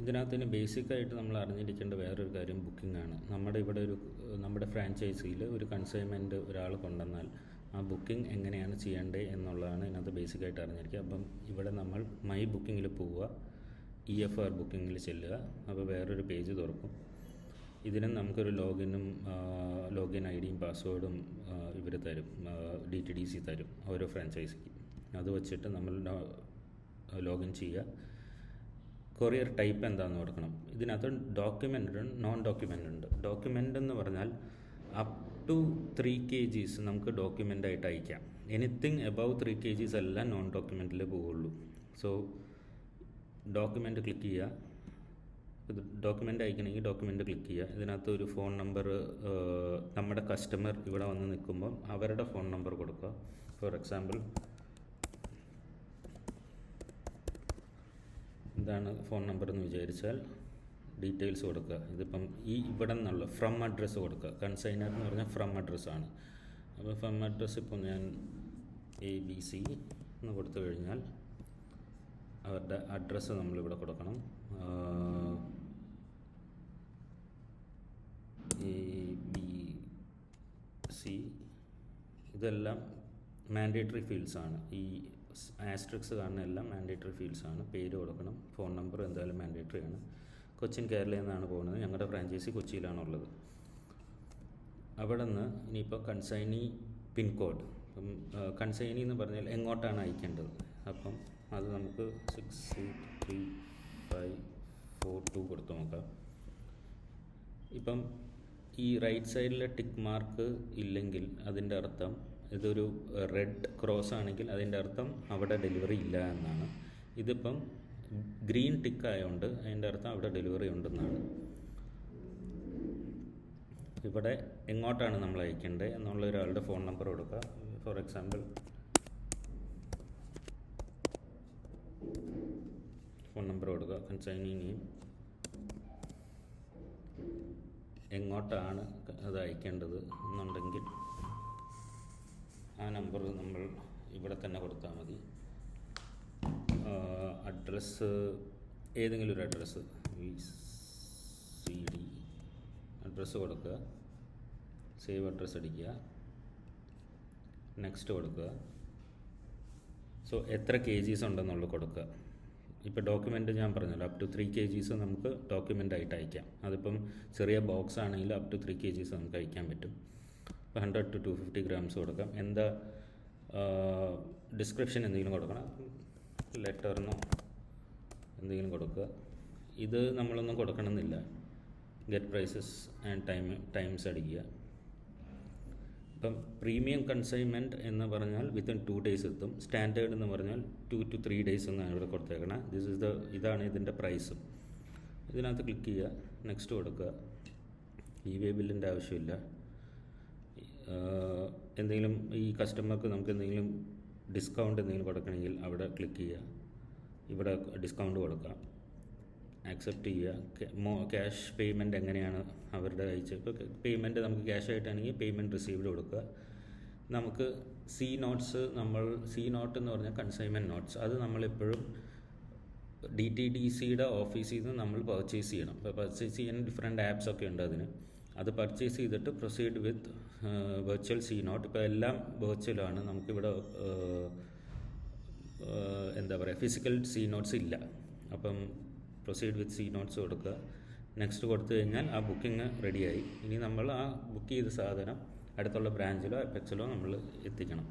ഇതിനകത്തിന് ബേസിക്കായിട്ട് നമ്മൾ അറിഞ്ഞിരിക്കേണ്ട വേറൊരു കാര്യം ബുക്കിംഗാണ്. നമ്മുടെ ഫ്രാഞ്ചൈസിയിൽ ഒരു കൺസൈൻമെൻറ്റ് ഒരാൾ കൊണ്ടുവന്നാൽ ആ ബുക്കിംഗ് എങ്ങനെയാണ് ചെയ്യേണ്ടത് എന്നുള്ളതാണ് ഇതിനകത്ത് ബേസിക്കായിട്ട് അറിഞ്ഞിരിക്കുക. അപ്പം ഇവിടെ നമ്മൾ മൈ ബുക്കിങ്ങിൽ പോവുക, EFR ബുക്കിങ്ങിൽ ചെല്ലുക. അപ്പോൾ വേറൊരു പേജ് തുറക്കും. ഇതിനും നമുക്കൊരു ലോഗിൻ ഐഡിയും പാസ്വേഡും ഇവർ തരും, DTDC തരും ഓരോ ഫ്രാഞ്ചൈസിക്ക്. അത് വച്ചിട്ട് നമ്മൾ ലോഗിൻ ചെയ്യുക. കൊറിയർ ടൈപ്പ് എന്താണെന്ന് കൊടുക്കണം. ഇതിനകത്ത് ഡോക്യുമെൻ്റ് ഉണ്ട്, നോൺ ഡോക്യുമെൻ്റ് ഉണ്ട്. ഡോക്യുമെൻ്റ് എന്ന് പറഞ്ഞാൽ അപ് ടു 3 kgs നമുക്ക് ഡോക്യുമെൻ്റായിട്ട് അയക്കാം. എനിത്തിങ് എബവ് 3 kgs എല്ലാം നോൺ ഡോക്യുമെൻറ്റിൽ പോവുള്ളൂ. സോ ഡോക്യുമെൻ്റ് ക്ലിക്ക് ചെയ്യുക. ഇത് ഡോക്യുമെൻ്റ് അയക്കണമെങ്കിൽ ഡോക്യുമെൻ്റ് ക്ലിക്ക് ചെയ്യുക. ഇതിനകത്ത് ഒരു ഫോൺ നമ്പർ, നമ്മുടെ കസ്റ്റമർ ഇവിടെ വന്ന് നിൽക്കുമ്പം അവരുടെ ഫോൺ നമ്പർ കൊടുക്കുക. ഫോർ എക്സാമ്പിൾ ഇതാണ് ഫോൺ നമ്പർ എന്ന് വിചാരിച്ചാൽ ഡീറ്റെയിൽസ് കൊടുക്കുക. ഇതിപ്പം ഇവിടെ നിന്നുള്ള ഫ്രം അഡ്രസ്സ് കൊടുക്കുക. കൺസൈനർ എന്ന് പറഞ്ഞാൽ ഫ്രം അഡ്രസ്സാണ്. അപ്പോൾ ഫ്രം അഡ്രസ്സ് ഇപ്പം ഞാൻ ABC എന്ന് കൊടുത്തു കഴിഞ്ഞാൽ അവരുടെ അഡ്രസ്സ് നമ്മളിവിടെ കൊടുക്കണം. ABC ഇതെല്ലാം മാൻഡേറ്ററി ഫീൽഡ്സാണ്. ഈ ആസ്ട്രിക്സ് കാണുന്ന എല്ലാം മാൻഡേറ്ററി ഫീൽഡ്സാണ്. പേര് കൊടുക്കണം, ഫോൺ നമ്പർ എന്തായാലും മാൻഡേറ്ററി ആണ്. കൊച്ചിൻ കേരളയിൽ നിന്നാണ് പോകുന്നത്. ഞങ്ങളുടെ ഫ്രാഞ്ചൈസി കൊച്ചിയിലാണുള്ളത്. അവിടെ നിന്ന് ഇനിയിപ്പോൾ കൺസൈനി പിൻകോഡ്, അപ്പം കൺസൈനി എന്ന് പറഞ്ഞാൽ എങ്ങോട്ടാണ് അയക്കേണ്ടത്. അപ്പം അത് നമുക്ക് 6835542 കൊടുത്ത് നോക്കാം. ഇപ്പം ഈ റൈറ്റ് സൈഡിലെ ടിക്ക് മാർക്ക് ഇല്ലെങ്കിൽ അതിൻ്റെ അർത്ഥം ഇതൊരു റെഡ് ക്രോസ് ആണെങ്കിൽ അതിൻ്റെ അർത്ഥം അവിടെ ഡെലിവറി ഇല്ല എന്നാണ്. ഇതിപ്പം ഗ്രീൻ ടിക്ക് ആയതുകൊണ്ട് അതിൻ്റെ അർത്ഥം അവിടെ ഡെലിവറി ഉണ്ടെന്നാണ്. ഇവിടെ എങ്ങോട്ടാണ് നമ്മൾ അയക്കേണ്ടത് എന്നുള്ള ഒരാളുടെ ഫോൺ നമ്പർ കൊടുക്കുക. ഫോർ എക്സാമ്പിൾ ഫോൺ നമ്പർ കൊടുക്കുക, കൺസൈനി നെയിം, എങ്ങോട്ടാണ് അത് അയക്കേണ്ടത് എന്നുണ്ടെങ്കിൽ ആ നമ്പർ നമ്മൾ ഇവിടെ തന്നെ കൊടുത്താൽ മതി. അഡ്രസ്സ് ഏതെങ്കിലും ഒരു അഡ്രസ്സ്, VCD അഡ്രസ്സ് കൊടുക്കുക. സേവ് അഡ്രസ്സ് അടിക്കുക, നെക്സ്റ്റ് കൊടുക്കുക. സോ എത്ര kgs ഉണ്ടെന്നുള്ളത് കൊടുക്കുക. ഇപ്പോൾ ഡോക്യുമെൻ്റ് ഞാൻ പറഞ്ഞല്ലോ, അപ് ടു 3 kgs നമുക്ക് ഡോക്യുമെൻ്റായിട്ട് അയക്കാം. അതിപ്പം ചെറിയ ബോക്സ് ആണെങ്കിൽ അപ് ടു 3 kgs നമുക്ക് അയക്കാൻ പറ്റും. 100 to 250 grams കൊടുക്കാം. എന്താ ഡിസ്ക്രിപ്ഷൻ എന്തെങ്കിലും കൊടുക്കണം, ലെറ്ററിനോ എന്തെങ്കിലും കൊടുക്കുക. ഇത് നമ്മളൊന്നും കൊടുക്കണമെന്നില്ല. ഗെറ്റ് പ്രൈസസ് ആൻഡ് ടൈംസ് അടിക്കുക. ഇപ്പം പ്രീമിയം കൺസൈൻമെൻറ്റ് എന്ന് പറഞ്ഞാൽ വിത്തിൻ 2 days എത്തും. സ്റ്റാൻഡേർഡ് എന്ന് പറഞ്ഞാൽ 2 to 3 days എന്നാണ് ഇവിടെ കൊടുത്തേക്കണം. ഇതാണ് ഇതിൻ്റെ പ്രൈസും. ഇതിനകത്ത് ക്ലിക്ക് ചെയ്യുക, നെക്സ്റ്റ് കൊടുക്കുക. EWA ബില്ലിൻ്റെ ആവശ്യമില്ല. എന്തെങ്കിലും ഈ കസ്റ്റമർക്ക് നമുക്ക് എന്തെങ്കിലും ഡിസ്കൗണ്ട് എന്തെങ്കിലും കൊടുക്കണമെങ്കിൽ അവിടെ ക്ലിക്ക് ചെയ്യുക. ഇവിടെ ഡിസ്കൗണ്ട് കൊടുക്കാം, ആക്സെപ്റ്റ് ചെയ്യുക. ക്യാഷ് പേയ്മെൻറ്റ് എങ്ങനെയാണ് അവരുടെ അയച്ച്, ഇപ്പോൾ പേയ്മെൻറ്റ് നമുക്ക് ക്യാഷ് ആയിട്ടാണെങ്കിൽ പേയ്മെൻറ്റ് റിസീവ്ഡ് കൊടുക്കുക. നമുക്ക് C നോട്ട് എന്ന് പറഞ്ഞാൽ കൺസൈൻമെൻറ്റ് നോട്ട്സ്, അത് നമ്മളെപ്പോഴും DTDCയുടെ ഓഫീസിൽ നിന്ന് നമ്മൾ പർച്ചേസ് ചെയ്യണം. ഇപ്പോൾ പർച്ചേസ് ചെയ്യാൻ ഡിഫറെൻറ്റ് ആപ്സ് ഒക്കെ ഉണ്ട് അതിന്. അത് പർച്ചേസ് ചെയ്തിട്ട് proceed with virtual C note. ഇപ്പോൾ എല്ലാം വെർച്വലാണ്. നമുക്കിവിടെ എന്താ പറയുക, ഫിസിക്കൽ C നോട്ട്സ് ഇല്ല. അപ്പം പ്രൊസീഡ് വിത്ത് C നോട്ട്സ് കൊടുക്കുക. നെക്സ്റ്റ് കൊടുത്തു കഴിഞ്ഞാൽ ആ ബുക്കിംഗ് റെഡിയായി. ഇനി നമ്മൾ ആ ബുക്ക് ചെയ്ത സാധനം അടുത്തുള്ള ബ്രാഞ്ചിലോ അപെക്സിലോ നമ്മൾ എത്തിക്കണം.